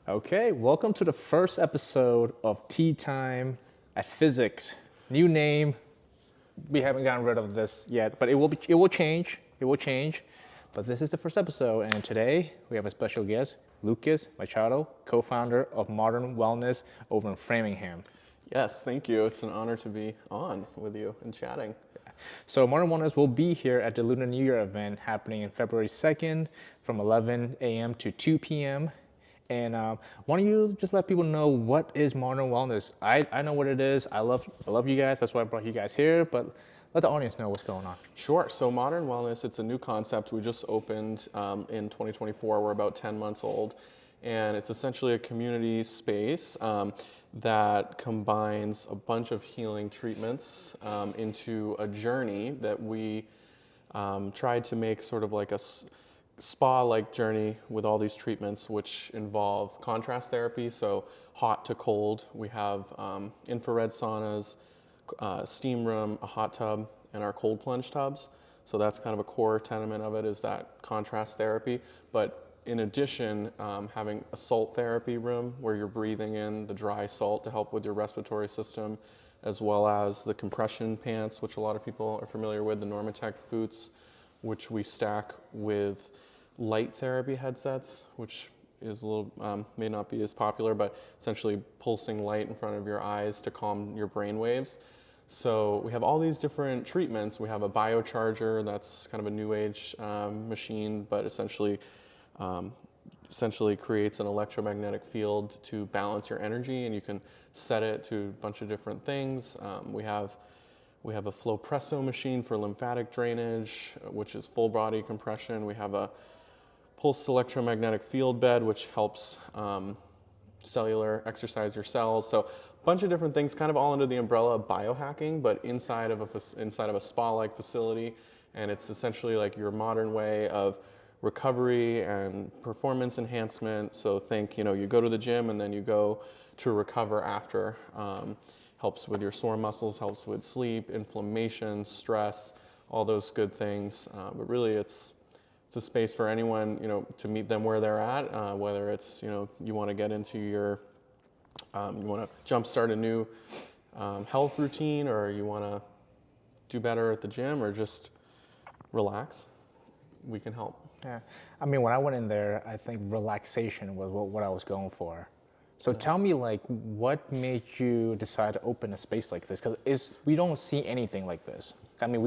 Okay, welcome to the first episode of Tea Time at PhyziX. New name. We haven't gotten rid of this yet, but it will change. It will change. But this is the first episode, and today we have a special guest, Lucas Machado, co-founder of Modern Wellness over in Framingham. Yes, thank you. It's an honor to be on with you and chatting. So Modern Wellness will be here at the Lunar New Year event happening in February 2nd from 11 a.m. to 2 p.m. And why don't you just let people know what is Modern Wellness? I know what it is. I love you guys. That's why I brought you guys here. But let the audience know what's going on. Sure. So Modern Wellness, it's a new concept. We just opened in 2024. We're about 10 months old. And it's essentially a community space that combines a bunch of healing treatments into a journey that we tried to make sort of like a spa-like journey with all these treatments, which involve contrast therapy, so hot to cold. We have infrared saunas, steam room, a hot tub, and our cold plunge tubs. So that's kind of a core tenement of it, is that contrast therapy. But in addition, having a salt therapy room where you're breathing in the dry salt to help with your respiratory system, as well as the compression pants, which a lot of people are familiar with, the Normatec boots, which we stack with light therapy headsets, which is a little may not be as popular, but essentially pulsing light in front of your eyes to calm your brain waves. So we have all these different treatments. We have a biocharger that's kind of a new age machine, but essentially creates an electromagnetic field to balance your energy, and you can set it to a bunch of different things. We have a Flowpresso machine for lymphatic drainage, which is full body compression. We have a pulsed electromagnetic field bed, which helps cellular exercise your cells. So a bunch of different things, kind of all under the umbrella of biohacking, but inside of a spa-like facility. And it's essentially like your modern way of recovery and performance enhancement. So think, you go to the gym and then you go to recover after. Helps with your sore muscles, helps with sleep, inflammation, stress, all those good things. But really, it's a space for anyone, to meet them where they're at. Whether it's, you want to get into you want to jumpstart a new health routine, or you want to do better at the gym, or just relax, we can help. Yeah, I mean, when I went in there, I think relaxation was what I was going for. So tell me, like, what made you decide to open a space like this? Because we don't see anything like this. I mean,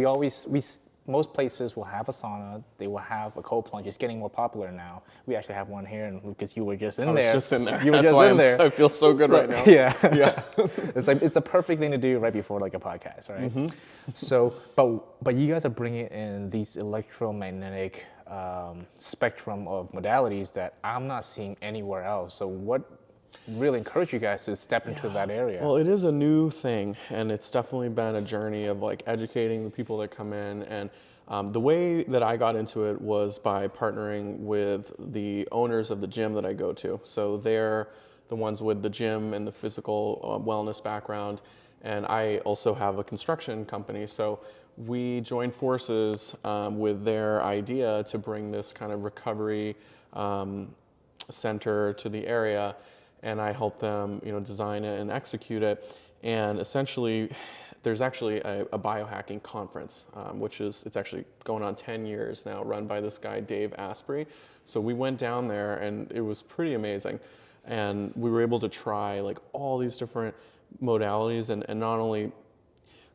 most places will have a sauna, they will have a cold plunge. It's getting more popular now. We actually have one here, and Lucas, you were just in there. I was just in there. You were That's just why in there. I feel so good right now. Yeah, Yeah. it's the perfect thing to do right before like a podcast, right? Mm-hmm. So, but you guys are bringing in these electromagnetic spectrum of modalities that I'm not seeing anywhere else. So what really encourage you guys to step into that area? Well, it is a new thing, and it's definitely been a journey of like educating the people that come in. And the way that I got into it was by partnering with the owners of the gym that I go to. So they're the ones with the gym and the physical wellness background, and I also have a construction company. So we joined forces with their idea to bring this kind of recovery center to the area, and I help them, design it and execute it. And essentially, there's actually a biohacking conference, it's actually going on 10 years now, run by this guy, Dave Asprey. So we went down there, and it was pretty amazing. And we were able to try like all these different modalities, and not only,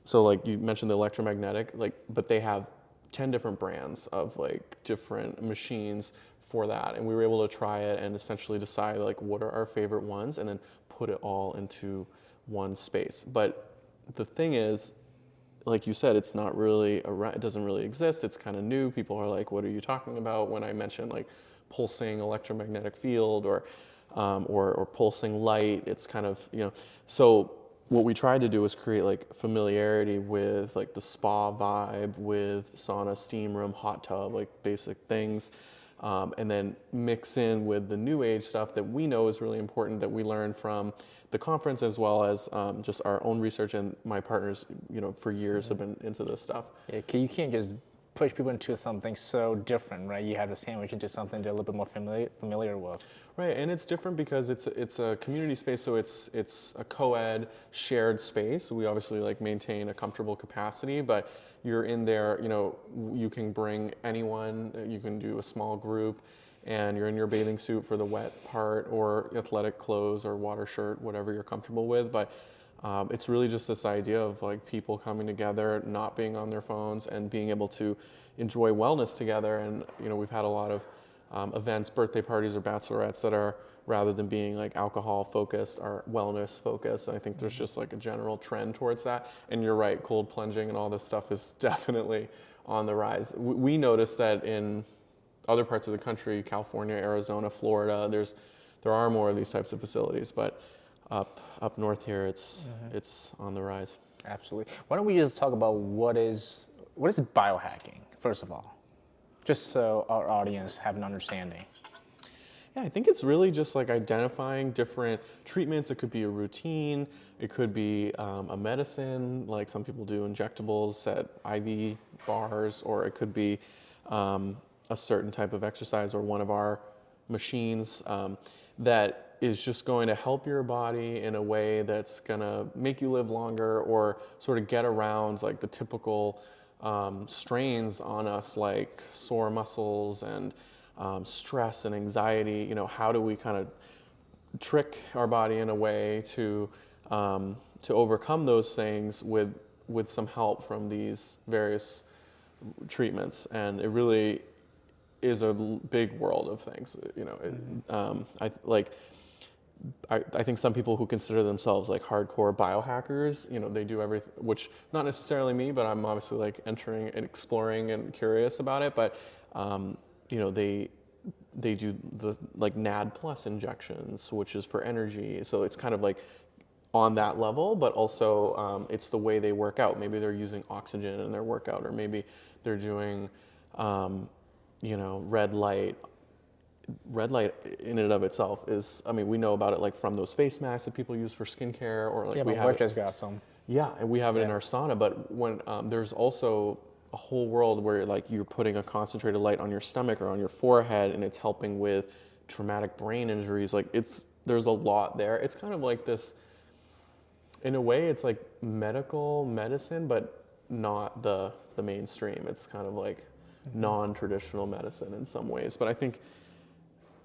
so like you mentioned the electromagnetic, but they have 10 different brands of like different machines for that, and we were able to try it and essentially decide like what are our favorite ones, and then put it all into one space. But the thing is, like you said, it's not really it doesn't really exist. It's kind of new. People are like, what are you talking about? When I mention like pulsing electromagnetic field or pulsing light, it's kind of, so what we tried to do was create like familiarity with like the spa vibe, with sauna, steam room, hot tub, like basic things. And then mix in with the new age stuff that we know is really important, that we learned from the conference, as well as just our own research, and my partners, for years have been into this stuff. Yeah, you can't just push people into something so different, right? You have to sandwich into something they're a little bit more familiar with. Right, and it's different because it's a community space, so it's a co-ed shared space. We obviously like maintain a comfortable capacity, but you're in there, you know, you can bring anyone, you can do a small group, and you're in your bathing suit for the wet part, or athletic clothes or water shirt, whatever you're comfortable with. But it's really just this idea of like people coming together, not being on their phones, and being able to enjoy wellness together. And you know, we've had a lot of events, birthday parties, or bachelorettes that are, rather than being like alcohol focused, are wellness focused. And I think there's just like a general trend towards that. And you're right, cold plunging and all this stuff is definitely on the rise. We noticed that in other parts of the country, California, Arizona, Florida, there are more of these types of facilities, but up north here, it's on the rise. Absolutely. Why don't we just talk about what is biohacking, first of all, just so our audience have an understanding. Yeah, I think it's really just like identifying different treatments. It could be a routine, it could be a medicine, like some people do injectables at IV bars, or it could be a certain type of exercise or one of our machines that is just going to help your body in a way that's gonna make you live longer, or sort of get around like the typical strains on us, like sore muscles and stress and anxiety. You know, how do we kind of trick our body in a way to overcome those things with some help from these various treatments? And it really is a big world of things. You know, I think some people who consider themselves like hardcore biohackers, you know, they do everything, which not necessarily me, but I'm obviously like entering and exploring and curious about it. But you know, they do the like NAD plus injections, which is for energy. So it's kind of like on that level, but also it's the way they work out. Maybe they're using oxygen in their workout, or maybe they're doing, you know, red light. Red light in and of itself is, I mean, we know about it like from those face masks that people use for skincare, or like Yeah, we my have wife it. just got some. Yeah, and we have it in Yeah. our sauna. But when there's also a whole world where like you're putting a concentrated light on your stomach or on your forehead, and it's helping with traumatic brain injuries. Like there's a lot there. It's kind of like this, in a way, it's like medical medicine, but not the mainstream. It's kind of like non-traditional medicine in some ways. But I think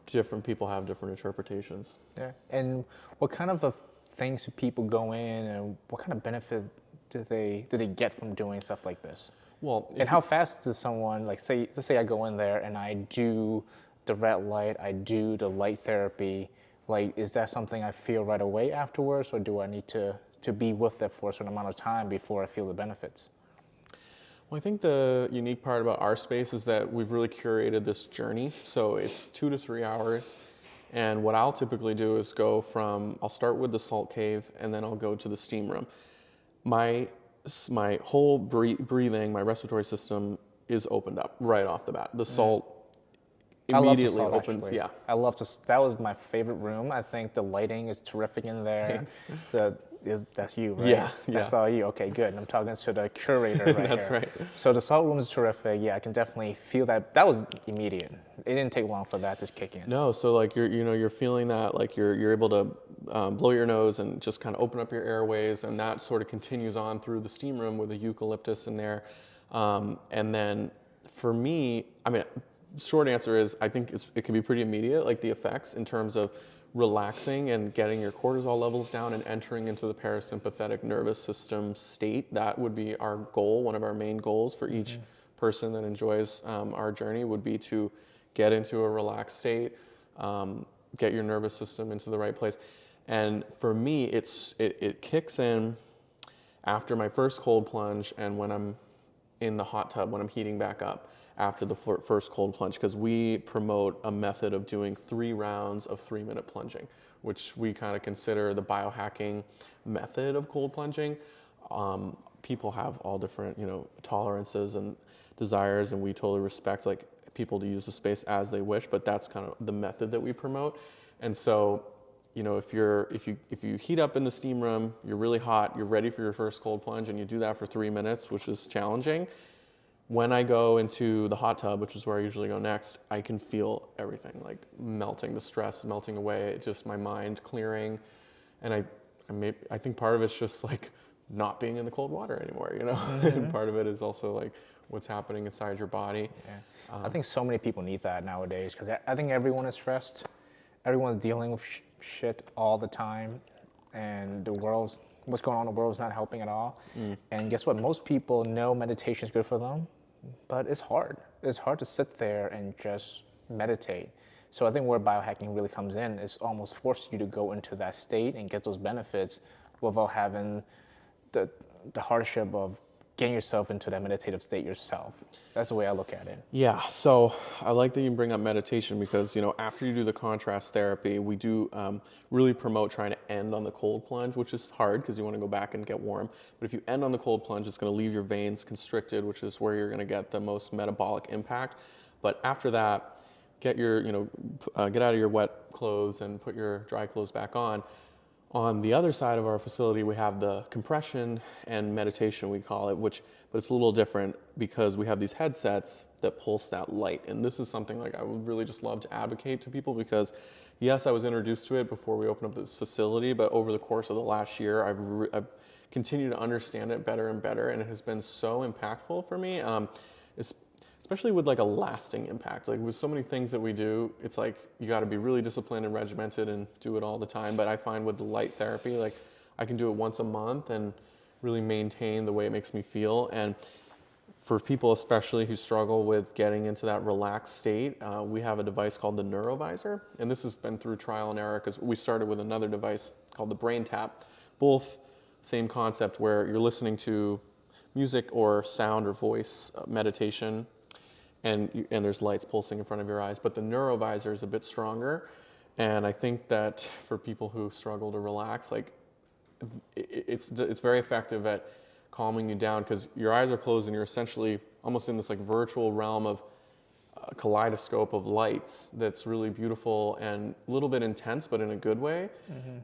different people have different interpretations. Yeah. And what kind of things do people go in, and what kind of benefit do they get from doing stuff like this? Well, And how fast does someone, like, let's say I go in there and I do the red light, I do the light therapy, like, is that something I feel right away afterwards, or do I need to be with it for a certain amount of time before I feel the benefits? well, I think the unique part about our space is that we've really curated this journey. So it's 2 to 3 hours. And what I'll typically do is I'll start with the salt cave, and then I'll go to the steam room. My whole breathing, my respiratory system is opened up right off the bat. The salt I love the immediately salt, opens. actually. Yeah. I love to. That was my favorite room. I think the lighting is terrific in there. Thanks. That's you, right? Yeah, That's yeah. all you. Okay, good. I'm talking to the curator right That's here. right. So the salt room is terrific. Yeah, I can definitely feel that. That was immediate. It didn't take long for that to kick in. No, so like you're feeling that, like you're able to blow your nose and just kind of open up your airways, and that sort of continues on through the steam room with the eucalyptus in there. And then for me, I mean, short answer is I think it can be pretty immediate, like the effects in terms of relaxing and getting your cortisol levels down and entering into the parasympathetic nervous system state. That would be our goal. One of our main goals for each person that enjoys our journey would be to get into a relaxed state, get your nervous system into the right place. And for me, it kicks in after my first cold plunge, and when I'm in the hot tub, when I'm heating back up after the first cold plunge, because we promote a method of doing 3 rounds of 3-minute plunging, which we kind of consider the biohacking method of cold plunging. People have all different, tolerances and desires, and we totally respect like people to use the space as they wish, but that's kind of the method that we promote. And so, if you heat up in the steam room, you're really hot, you're ready for your first cold plunge, and you do that for 3 minutes, which is challenging, when I go into the hot tub, which is where I usually go next, I can feel everything like melting, the stress melting away, just my mind clearing. And I think part of it's just like not being in the cold water anymore, you know? And part of it is also like what's happening inside your body. Yeah. I think so many people need that nowadays because I think everyone is stressed. Everyone's dealing with shit all the time, and what's going on in the world is not helping at all. And guess what? Most people know meditation is good for them, but it's hard. It's hard to sit there and just meditate. So I think where biohacking really comes in is almost forcing you to go into that state and get those benefits without having the hardship of getting yourself into that meditative state yourself. That's the way I look at it. Yeah, so I like that you bring up meditation because, you know, after you do the contrast therapy, we do really promote trying to end on the cold plunge, which is hard because you want to go back and get warm. But if you end on the cold plunge, it's going to leave your veins constricted, which is where you're going to get the most metabolic impact. But after that, get get out of your wet clothes and put your dry clothes back on. On the other side of our facility, we have the compression and meditation, we call it, but it's a little different because we have these headsets that pulse that light. And this is something like I would really just love to advocate to people because, yes, I was introduced to it before we opened up this facility, but over the course of the last year, I've continued to understand it better and better, and it has been so impactful for me. Especially with like a lasting impact. Like with so many things that we do, it's like you got to be really disciplined and regimented and do it all the time. But I find with the light therapy, like I can do it once a month and really maintain the way it makes me feel. And for people especially who struggle with getting into that relaxed state, we have a device called the Neurovisor. And this has been through trial and error because we started with another device called the Brain Tap. Both same concept where you're listening to music or sound or voice meditation, and there's lights pulsing in front of your eyes. But the Neurovisor is a bit stronger, and I think that for people who struggle to relax, like it's very effective at calming you down because your eyes are closed and you're essentially almost in this like virtual realm of kaleidoscope of lights that's really beautiful and a little bit intense, but in a good way.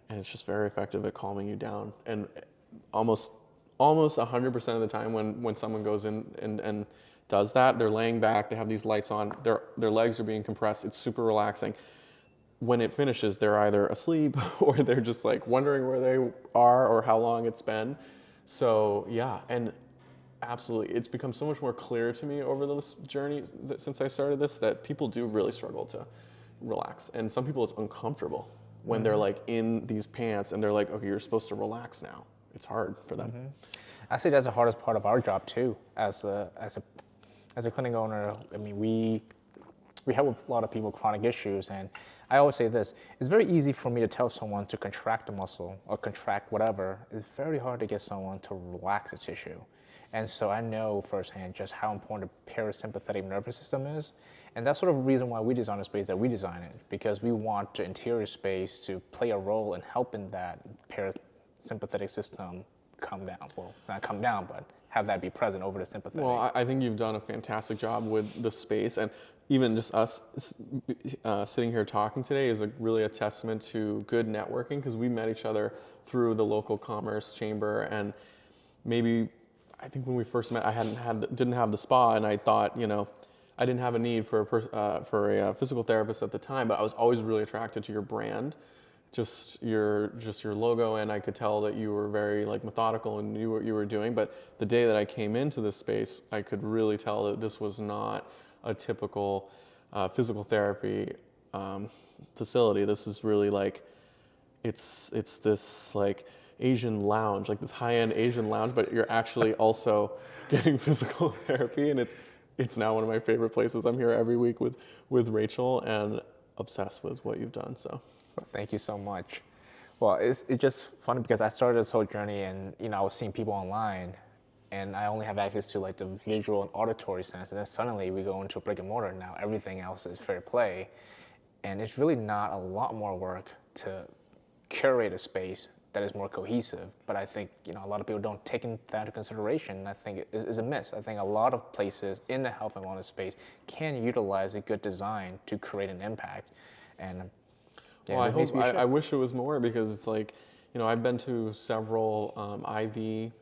And it's just very effective at calming you down. And almost 100% of the time when someone goes in and does that, they're laying back, they have these lights on, their legs are being compressed, it's super relaxing. When it finishes, they're either asleep or they're just like wondering where they are or how long it's been. So yeah, and absolutely, it's become so much more clear to me over this journey since I started this that people do really struggle to relax. And some people it's uncomfortable when they're like in these pants and they're like, okay, you're supposed to relax now. It's hard for them. I say that's the hardest part of our job too, as a clinic owner. I mean, we help a lot of people with chronic issues, and I always say this: it's very easy for me to tell someone to contract a muscle or contract whatever. It's very hard to get someone to relax a tissue, and so I know firsthand just how important the parasympathetic nervous system is, and that's sort of the reason why we design the space that we design it, because we want the interior space to play a role in helping that parasympathetic system come down. Well, not come down, but have that be present over the sympathetic. Well, I think you've done a fantastic job with the space, and even just us sitting here talking today is really a testament to good networking because we met each other through the local commerce chamber, and maybe I think when we first met, didn't have the spa, and I thought, you know, I didn't have a need for a physical therapist at the time, but I was always really attracted to your brand. Just your logo, and I could tell that you were very like methodical and knew what you were doing. But the day that I came into this space, I could really tell that this was not a typical physical therapy facility. This is really like it's this like Asian lounge, like this high-end Asian lounge, but you're actually also getting physical therapy, and it's now one of my favorite places. I'm here every week with Rachel and obsessed with what you've done. So. Thank you so much. Well, it's just funny because I started this whole journey and, I was seeing people online and I only have access to like the visual and auditory sense. And then suddenly we go into a brick and mortar. Now everything else is fair play. And it's really not a lot more work to curate a space that is more cohesive. But I think, a lot of people don't take that into consideration. And I think it is a miss. I think a lot of places in the health and wellness space can utilize a good design to create an impact. And well, I wish it was more because it's like, I've been to several IV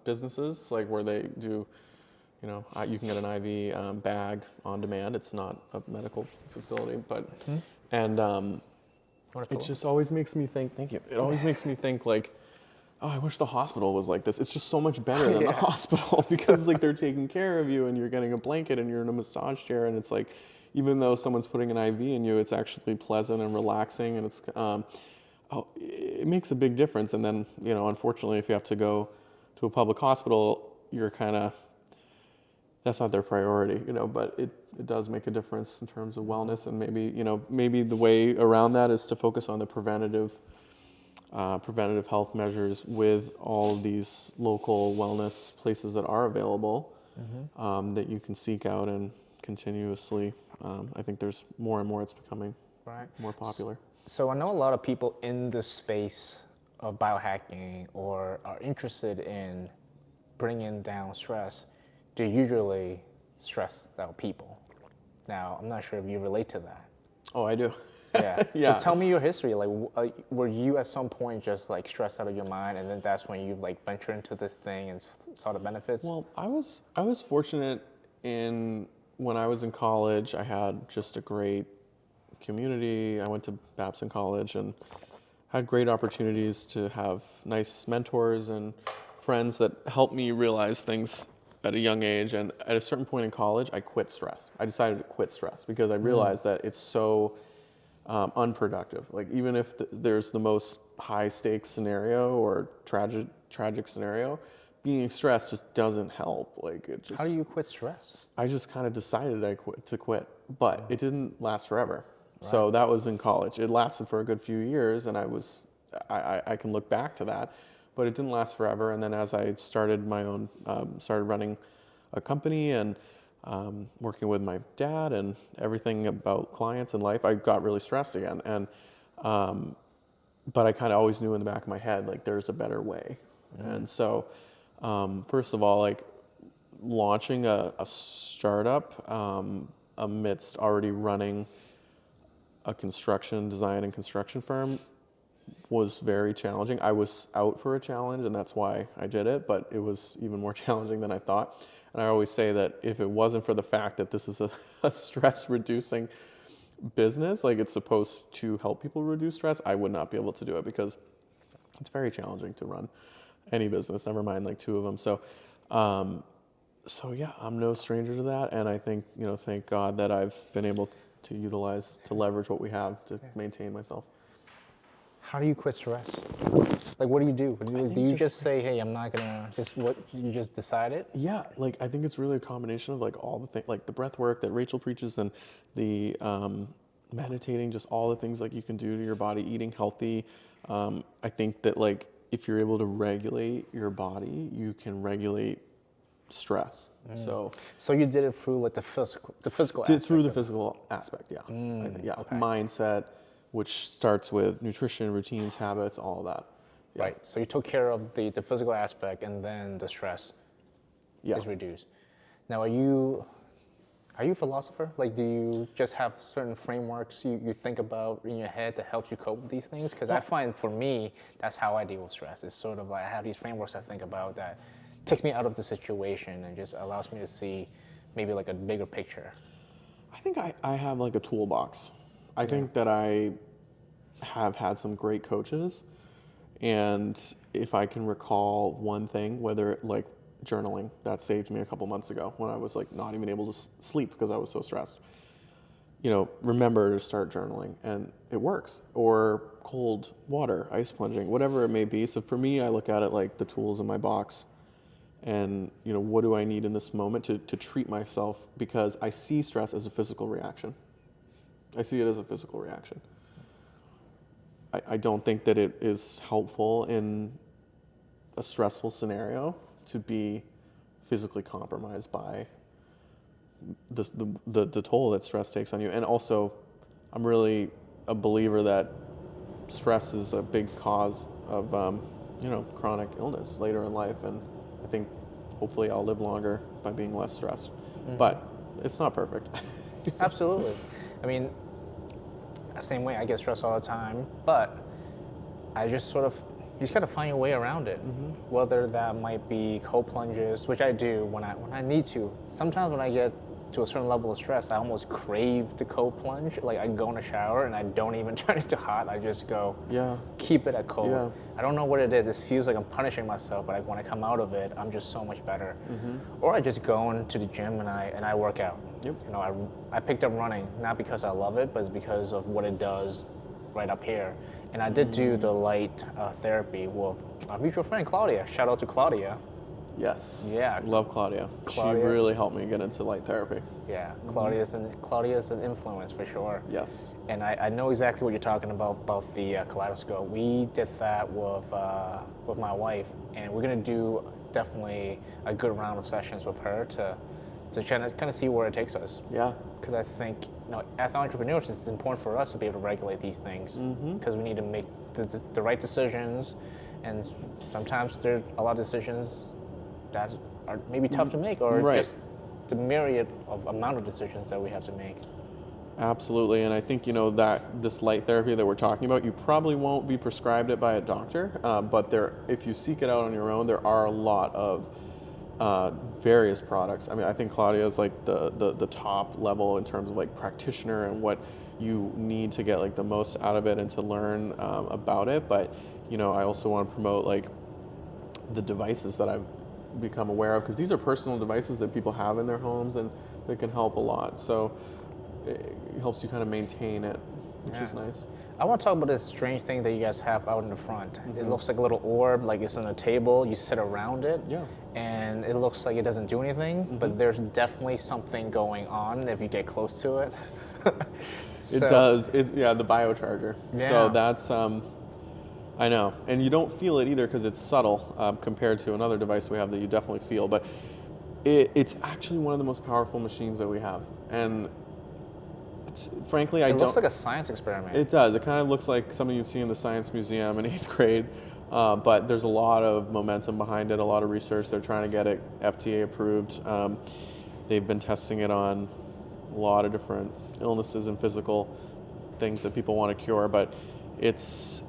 businesses, like where they do You can get an IV bag on demand. It's not a medical facility, but and it just always makes me think. Thank you. It always makes me think like, oh, I wish the hospital was like this. It's just so much better than the hospital because like they're taking care of you and you're getting a blanket and you're in a massage chair and it's like, even though someone's putting an IV in you, it's actually pleasant and relaxing and it's it makes a big difference. And then unfortunately, if you have to go to a public hospital, you're kind of that's not their priority, but it does make a difference in terms of wellness and maybe the way around that is to focus on the preventative health measures with all of these local wellness places that are available that you can seek out and continuously. I think there's more and more it's becoming more popular. So I know a lot of people in the space of biohacking or are interested in bringing down stress. They're usually stressed out people. Now, I'm not sure if you relate to that. Oh, I do. Yeah. Yeah. So tell me your history. Like, were you at some point just like stressed out of your mind, and then that's when you like venture into this thing and saw the benefits? Well, I was fortunate when I was in college. I had just a great community. I went to Babson College and had great opportunities to have nice mentors and friends that helped me realize things at a young age. And at a certain point in college, I quit stress. I decided to quit stress because I realized that it's so unproductive. Like even if there's the most high stakes scenario or tragic scenario, being stressed just doesn't help. Like it just. How do you quit stress? I just kind of decided to quit, but it didn't last forever. Right. So that was in college. It lasted for a good few years, and I can look back to that, but it didn't last forever. And then as I started my own, started running a company and working with my dad and everything about clients and life, I got really stressed again. And but I kind of always knew in the back of my head, like there's a better way. And so first of all, like launching a startup amidst already running a design and construction firm was very challenging. I was out for a challenge and that's why I did it, but it was even more challenging than I thought. And I always say that if it wasn't for the fact that this is a stress reducing business, like it's supposed to help people reduce stress, I would not be able to do it because it's very challenging to run any business, never mind like two of them. So yeah, I'm no stranger to that. And I think, thank God that I've been able to leverage what we have to maintain myself. How do you quit stress? Like, what do you do? Do you just say, hey, I'm not gonna, you just decide it? Yeah, like I think it's really a combination of like all the things, like the breath work that Rachel preaches and the meditating, just all the things like you can do to your body, eating healthy. I think that like if you're able to regulate your body, you can regulate stress. So you did it through like the physical aspect. Through the physical aspect, yeah. I think, yeah. Okay. Mindset, which starts with nutrition, routines, habits, all of that. Yeah. Right. So you took care of the physical aspect, and then the stress is reduced. Now, are you a philosopher? Like, do you just have certain frameworks you think about in your head that helps you cope with these things? Because I find for me, that's how I deal with stress. It's sort of like I have these frameworks I think about that takes me out of the situation and just allows me to see maybe like a bigger picture. I think I have like a toolbox. I think that I have had some great coaches, and if I can recall one thing, whether like journaling, that saved me a couple months ago when I was like not even able to sleep because I was so stressed. Remember to start journaling and it works. Or cold water, ice plunging, whatever it may be. So for me, I look at it like the tools in my box. And what do I need in this moment to treat myself, because I see stress as a physical reaction. I see it as a physical reaction. I don't think that it is helpful in a stressful scenario to be physically compromised by the toll that stress takes on you. And also, I'm really a believer that stress is a big cause of chronic illness later in life, and I think hopefully I'll live longer by being less stressed. But it's not perfect. Absolutely. I mean, the same way I get stressed all the time, but I just sort of You just got to find your way around it. Whether that might be cold plunges, which I do when I need to. Sometimes when I get to a certain level of stress, I almost crave the cold plunge. Like I go in the shower and I don't even turn it to hot. I just go, keep it at cold. Yeah. I don't know what it is. It feels like I'm punishing myself, but when I come out of it, I'm just so much better. Or I just go into the gym and I work out. Yep. You know, I picked up running not because I love it, but it's because of what it does right up here. And I did do the light therapy with our mutual friend Claudia. Shout out to Claudia. Yes. Yeah. Love Claudia. Claudia. She really helped me get into light therapy. Yeah, Claudia's an influence for sure. Yes. And I know exactly what you're talking about the kaleidoscope. We did that with my wife, and we're gonna do definitely a good round of sessions with her to kind of see where it takes us. Yeah. Because I think, you know, as entrepreneurs, it's important for us to be able to regulate these things because we need to make the right decisions, and sometimes there are a lot of decisions that are maybe tough to make, or just the myriad of amount of decisions that we have to make. Absolutely, and I think, you know, that this light therapy that we're talking about, you probably won't be prescribed it by a doctor, but if you seek it out on your own, there are a lot of various products. I mean, I think Claudia is like the top level in terms of like practitioner and what you need to get like the most out of it and to learn about it. But, you know, I also want to promote like the devices that I've become aware of, because these are personal devices that people have in their homes and they can help a lot. So it helps you kind of maintain it, which is nice. I want to talk about this strange thing that you guys have out in the front. It looks like a little orb, like it's on a table. You sit around it, and it looks like it doesn't do anything, but there's definitely something going on if you get close to it. It does. It's the biocharger. Yeah. So that's I know, and you don't feel it either because it's subtle compared to another device we have that you definitely feel. But it's actually one of the most powerful machines that we have, and frankly, it looks like a science experiment. It does. It kind of looks like something you'd see in the science museum in 8th grade, but there's a lot of momentum behind it, a lot of research. They're trying to get it FDA approved. They've been testing it on a lot of different illnesses and physical things that people want to cure, but it's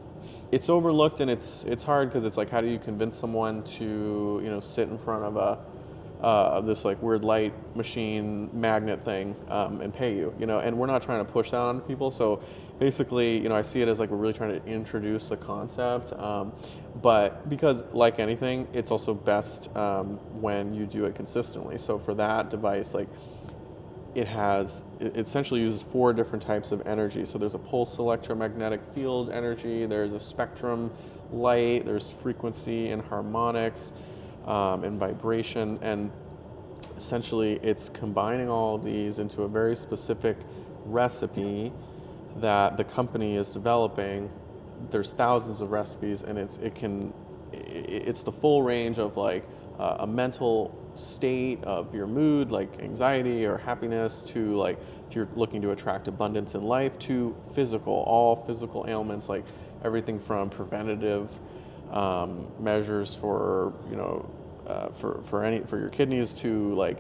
overlooked, and it's hard because it's like, how do you convince someone to, you know, sit in front of this like weird light machine magnet thing and pay you, you know? And we're not trying to push that on people. So basically, you know, I see it as like we're really trying to introduce the concept, but because like anything, it's also best when you do it consistently. So for that device, like it essentially uses 4 different types of energy. So there's a pulse electromagnetic field energy, there's a spectrum light, there's frequency and harmonics, and vibration, and essentially it's combining all of these into a very specific recipe that the company is developing. There's thousands of recipes, and it's the full range of like a mental state of your mood, like anxiety or happiness, to like if you're looking to attract abundance in life, to all physical ailments, like everything from preventative measures for, you know, for your kidneys, to like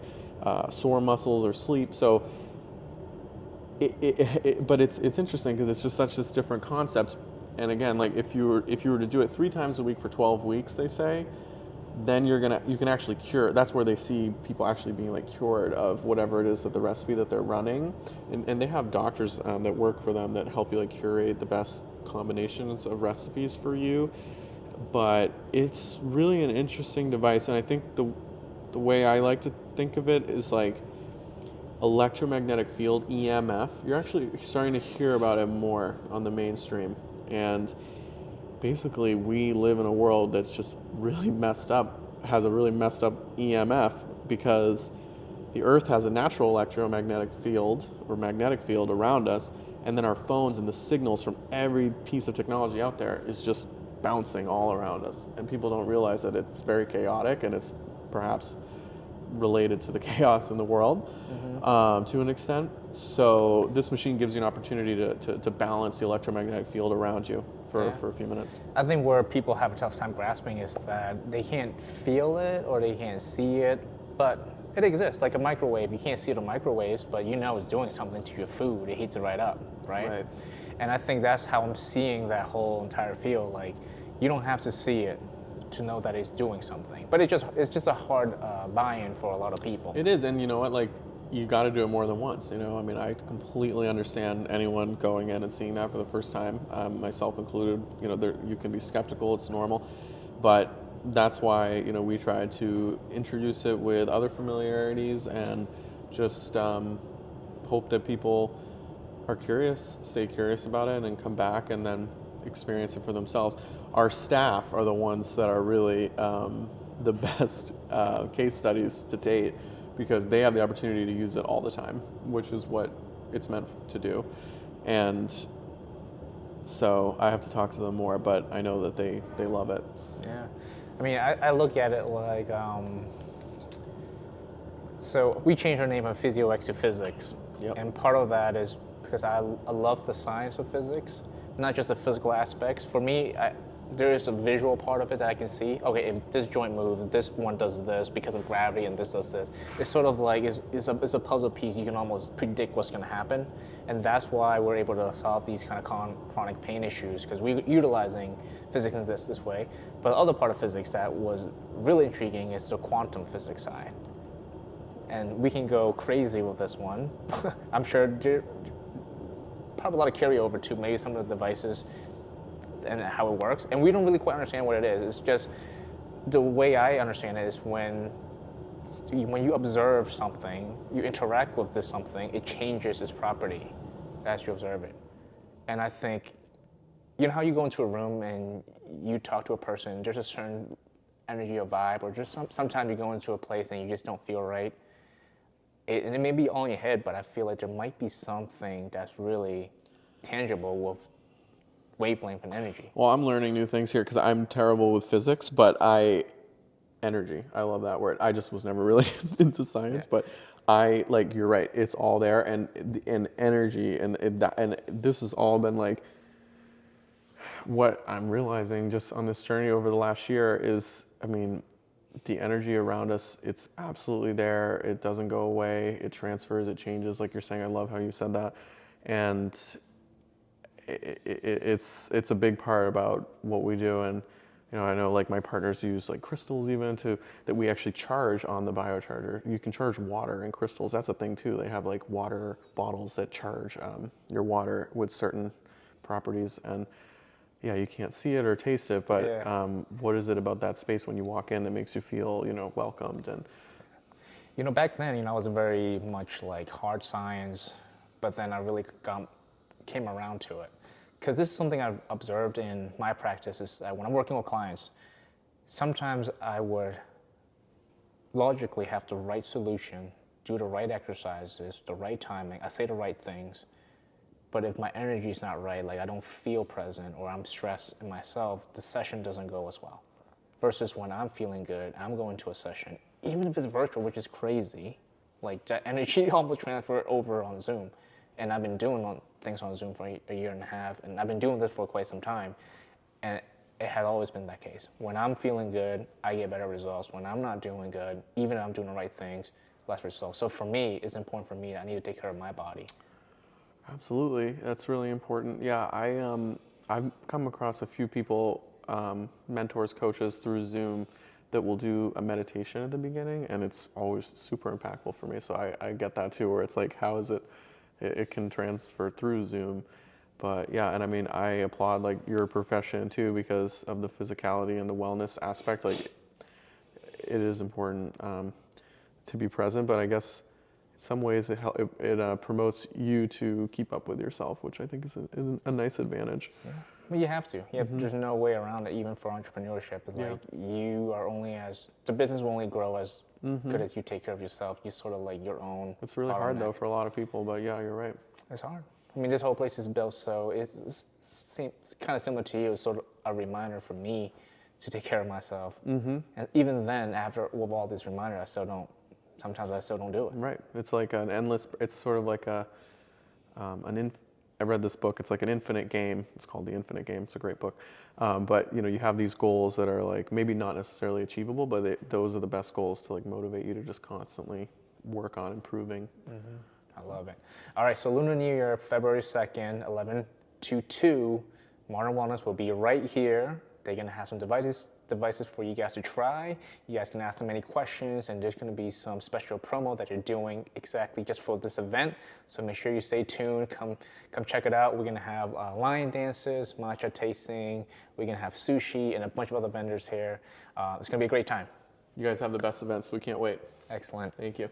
sore muscles or sleep. So but it's interesting because it's just such this different concept. And again, like if you were to do it 3 times a week for 12 weeks, they say, then you can actually cure. That's where they see people actually being like cured of whatever it is that the recipe that they're running, and they have doctors that work for them that help you like curate the best combinations of recipes for you. But it's really an interesting device, and I think the way I like to think of it is like electromagnetic field, EMF. You're actually starting to hear about it more on the mainstream, and basically we live in a world that's just really messed up, has a really messed up EMF, because the Earth has a natural electromagnetic field or magnetic field around us, and then our phones and the signals from every piece of technology out there is just bouncing all around us, and people don't realize that it's very chaotic, and it's perhaps related to the chaos in the world to an extent. So this machine gives you an opportunity to balance the electromagnetic field around you for a few minutes. I think where people have a tough time grasping is that they can't feel it or they can't see it, but it exists. Like a microwave, you can't see the microwaves, but you know it's doing something to your food. It heats it right up, right? And I think that's how I'm seeing that whole entire field. Like, You don't have to see it to know that it's doing something. But it's just a hard buy-in for a lot of people. It is, and you know what? Like, you got to do it more than once. You know, I mean, I completely understand anyone going in and seeing that for the first time, myself included. You know, you can be skeptical. It's normal, but that's why we try to introduce it with other familiarities and just hope that people are curious, stay curious about it, and come back and then experience it for themselves. Our staff are the ones that are really the best case studies to date because they have the opportunity to use it all the time, which is what it's meant to do. And so I have to talk to them more, but I know that they love it. Yeah. I mean, I look at it like, so we changed our name from PhyziX to PhyziX. Yep. And part of that is because I love the science of physics, not just the physical aspects. For me, there is a visual part of it that I can see. Okay, if this joint moves, this one does this because of gravity, and this does this. It's sort of like it's a puzzle piece. You can almost predict what's going to happen, and that's why we're able to solve these kind of chronic pain issues because we're utilizing physics in this way. But the other part of physics that was really intriguing is the quantum physics side, and we can go crazy with this one. I'm sure there probably a lot of carryover to maybe some of the devices and how it works, and we don't really quite understand what it is. It's just the way I understand it is when you observe something, you interact with this something, it changes its property as you observe it. And I think, you know how you go into a room and you talk to a person, there's a certain energy or vibe, or just sometimes you go into a place and you just don't feel right. And it may be all in your head, but I feel like there might be something that's really tangible with wavelength and energy. Well, I'm learning new things here because I'm terrible with physics, but energy. I love that word. I just was never really into science, but you're right. It's all there, and energy, and this has all been like what I'm realizing just on this journey over the last year is, I mean, the energy around us, it's absolutely there. It doesn't go away. It transfers. It changes. Like you're saying, I love how you said that, and it's a big part about what we do. And I know like my partners use like crystals even that we actually charge on the biocharger. You can charge water and crystals. That's a thing too. They have like water bottles that charge your water with certain properties. And yeah, you can't see it or taste it, but what is it about that space when you walk in that makes you feel welcomed? And back then, I was very much like hard science, but then I really came around to it. Because this is something I've observed in my practice is that when I'm working with clients, sometimes I would logically have the right solution, do the right exercises, the right timing, I say the right things, but if my energy is not right, like I don't feel present or I'm stressed in myself, the session doesn't go as well. Versus when I'm feeling good, I'm going to a session, even if it's virtual, which is crazy, like that energy almost transferred over on Zoom. And I've been doing things on Zoom for a year and a half, and I've been doing this for quite some time, and it has always been that case. When I'm feeling good, I get better results. When I'm not doing good, even if I'm doing the right things, less results. So for me, it's important for me that I need to take care of my body. Absolutely, that's really important. Yeah, I've come across a few people, mentors, coaches through Zoom that will do a meditation at the beginning, and it's always super impactful for me. So I get that too, where it's like, how is it? It can transfer through Zoom, but yeah, and I mean, I applaud like your profession too because of the physicality and the wellness aspect. Like, it is important to be present, but I guess in some ways it promotes you to keep up with yourself, which I think is a nice advantage. Yeah. Well, you have to. There's no way around it, even for entrepreneurship. It's like you are the business will only grow as good as you take care of yourself. You sort of like your own. It's really hard though for a lot of people, but yeah, you're right. It's hard. I mean, this whole place is built so it's kind of similar to you. It's sort of a reminder for me to take care of myself. And even then, with all these reminders, sometimes I still don't do it. Right. It's like it's sort of like I read this book. It's like an infinite game. It's called The Infinite Game. It's a great book. But you have these goals that are like maybe not necessarily achievable, but those are the best goals to like motivate you to just constantly work on improving. I love it. All right, so Lunar New Year, February 2nd, 11 to 2, Modern Wellness will be right here They're gonna have some devices for you guys to try. You guys can ask them any questions, and there's gonna be some special promo that you're doing exactly just for this event. So make sure you stay tuned. Come check it out. We're gonna have lion dances, matcha tasting. We're gonna have sushi and a bunch of other vendors here. It's gonna be a great time. You guys have the best events. We can't wait. Excellent. Thank you.